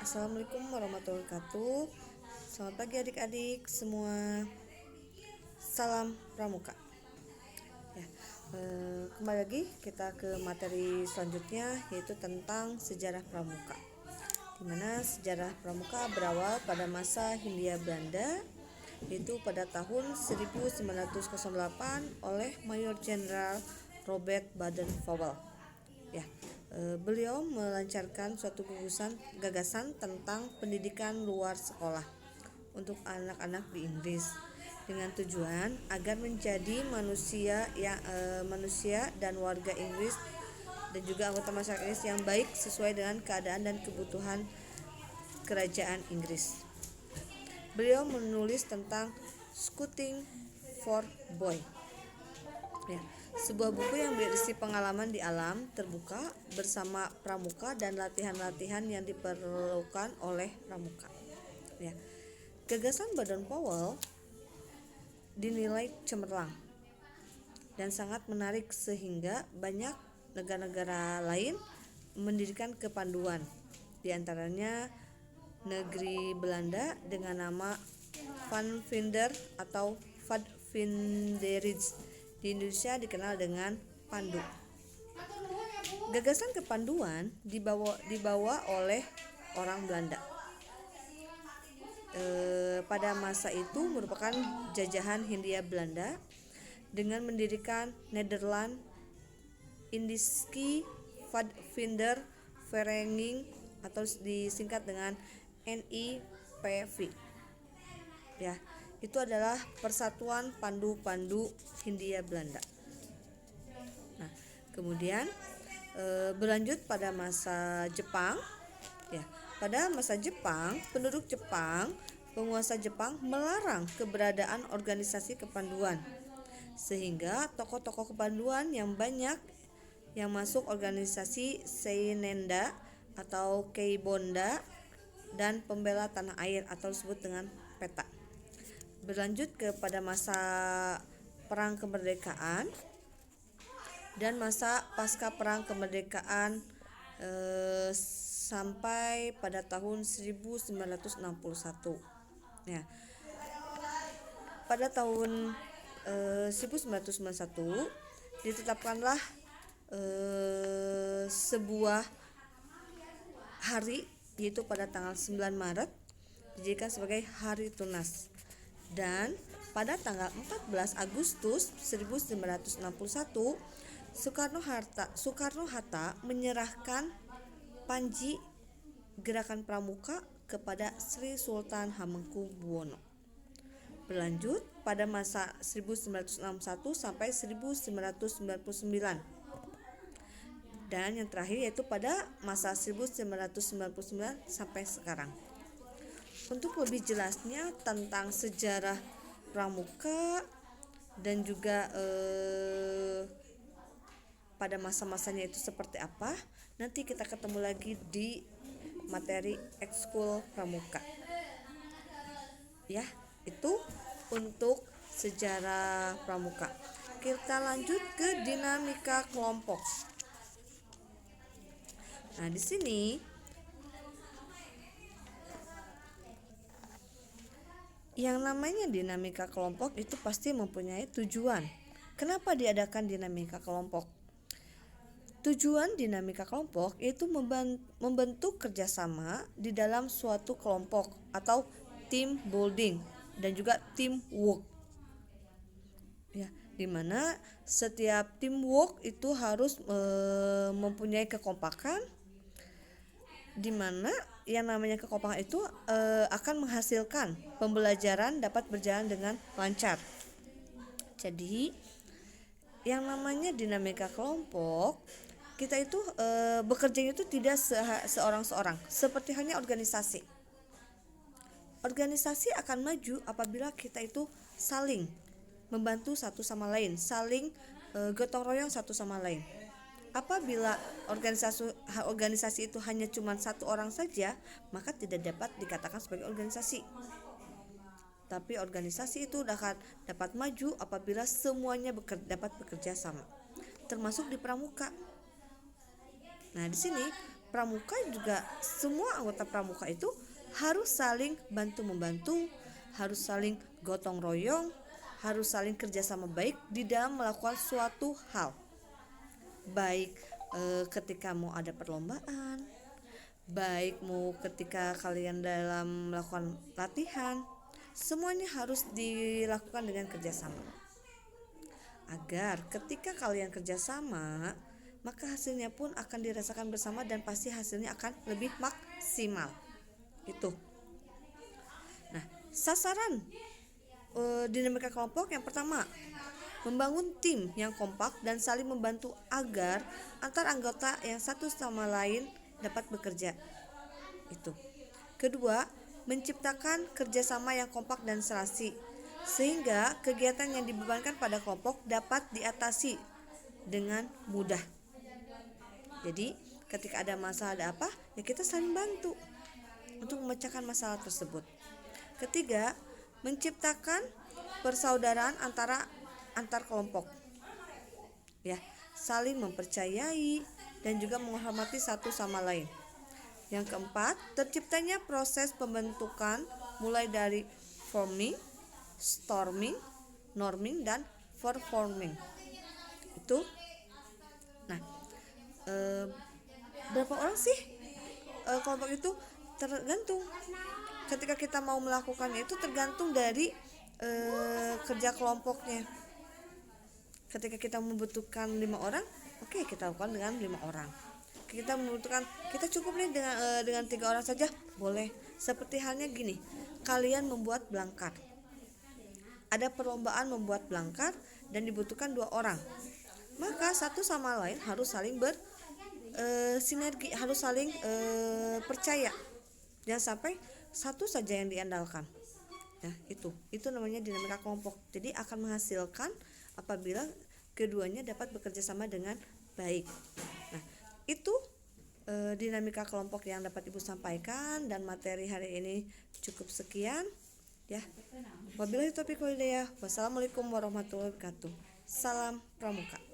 Assalamualaikum warahmatullahi wabarakatuh. Selamat pagi adik-adik semua. Salam Pramuka. Ya, kembali lagi kita ke materi selanjutnya, yaitu tentang sejarah Pramuka. Di mana sejarah Pramuka berawal pada masa Hindia Belanda, yaitu pada tahun 1908 oleh Mayor Jenderal Robert Baden-Powell. Ya, beliau melancarkan suatu gagasan tentang pendidikan luar sekolah untuk anak-anak di Inggris dengan tujuan agar menjadi manusia dan warga Inggris dan juga anggota masyarakat Inggris yang baik sesuai dengan keadaan dan kebutuhan kerajaan Inggris. Beliau menulis tentang Scouting for Boy. Ya, sebuah buku yang berisi pengalaman di alam terbuka bersama pramuka dan latihan-latihan yang diperlukan oleh pramuka. Ya, gagasan Baden-Powell dinilai cemerlang dan sangat menarik sehingga banyak negara-negara lain mendirikan kepanduan, di antaranya negeri Belanda dengan nama Van Vinder atau Vadvinderij. Di Indonesia dikenal dengan Pandu. Gagasan kepanduan dibawa oleh orang Belanda. Pada masa itu merupakan jajahan Hindia Belanda dengan mendirikan Nederland Indische Vadvinder Vereniging atau disingkat dengan NIPV. Ya, itu adalah Persatuan Pandu-Pandu Hindia Belanda. Nah, kemudian berlanjut pada masa Jepang. Ya, pada masa Jepang, penduduk Jepang, penguasa Jepang melarang keberadaan organisasi kepanduan, sehingga tokoh-tokoh kepanduan yang banyak yang masuk organisasi Seinenda atau Keibonda dan pembela tanah air atau disebut dengan PETA. Berlanjut kepada masa perang kemerdekaan dan masa pasca perang kemerdekaan sampai pada tahun 1961. Ya, pada tahun 1991 ditetapkanlah sebuah hari, yaitu pada tanggal 9 Maret dijadikan sebagai Hari Tunas. Dan pada tanggal 14 Agustus 1961 Soekarno-Hatta menyerahkan Panji Gerakan Pramuka kepada Sri Sultan Hamengkubuwono. Berlanjut pada masa 1961 sampai 1999. Dan yang terakhir yaitu pada masa 1999 sampai sekarang. Untuk lebih jelasnya tentang sejarah pramuka dan juga pada masa-masanya itu seperti apa, nanti kita ketemu lagi di materi ekskul pramuka. Ya, itu untuk sejarah pramuka. Kita lanjut ke dinamika kelompok. Nah, di sini yang namanya dinamika kelompok itu pasti mempunyai tujuan. Kenapa diadakan dinamika kelompok? Tujuan dinamika kelompok itu membentuk kerjasama di dalam suatu kelompok atau team building dan juga teamwork. Ya, dimana setiap teamwork itu harus mempunyai kekompakan, dimana yang namanya kekompakan itu akan menghasilkan pembelajaran dapat berjalan dengan lancar. Jadi yang namanya dinamika kelompok, kita itu bekerjanya itu tidak seorang-seorang, seperti halnya organisasi. Organisasi akan maju apabila kita itu saling membantu satu sama lain, saling gotong royong satu sama lain. Apabila organisasi itu hanya cuma satu orang saja, maka tidak dapat dikatakan sebagai organisasi. Tapi organisasi itu dapat maju apabila semuanya dapat bekerja sama, termasuk di pramuka. Nah, di sini pramuka juga, semua anggota pramuka itu harus saling bantu membantu, harus saling gotong royong, harus saling kerjasama baik di dalam melakukan suatu hal, baik ketika mau ada perlombaan, baik mau ketika kalian dalam melakukan latihan, semuanya harus dilakukan dengan kerjasama, agar ketika kalian kerjasama maka hasilnya pun akan dirasakan bersama dan pasti hasilnya akan lebih maksimal. Itu. Nah, sasaran dinamika kelompok yang pertama, membangun tim yang kompak dan saling membantu agar antar anggota yang satu sama lain dapat bekerja. Itu. Kedua, menciptakan kerjasama yang kompak dan serasi sehingga kegiatan yang dibebankan pada kelompok dapat diatasi dengan mudah. Jadi ketika ada masalah, ada apa, ya kita saling bantu untuk memecahkan masalah tersebut. Ketiga, menciptakan persaudaraan antar kelompok, ya, saling mempercayai dan juga menghormati satu sama lain. Yang keempat, terciptanya proses pembentukan mulai dari forming, storming, norming, dan performing. Itu. Nah, berapa orang sih kelompok itu? Tergantung. Ketika kita mau melakukannya itu tergantung dari kerja kelompoknya. Ketika kita membutuhkan 5 orang, oke, kita lakukan dengan 5 orang. Kita membutuhkan, kita cukup nih dengan 3 orang saja, boleh. Seperti halnya gini, kalian membuat belangkar, ada perlombaan membuat belangkar dan dibutuhkan 2 orang, maka satu sama lain harus saling sinergi, harus saling percaya, jangan sampai satu saja yang diandalkan. Nah, itu namanya dinamika kelompok. Jadi akan menghasilkan apabila keduanya dapat bekerja sama dengan baik. Nah, itu dinamika kelompok yang dapat Ibu sampaikan, dan materi hari ini cukup sekian, ya. Wabillahi taufiq wal hidayah. Wassalamualaikum warahmatullahi wabarakatuh. Salam Pramuka.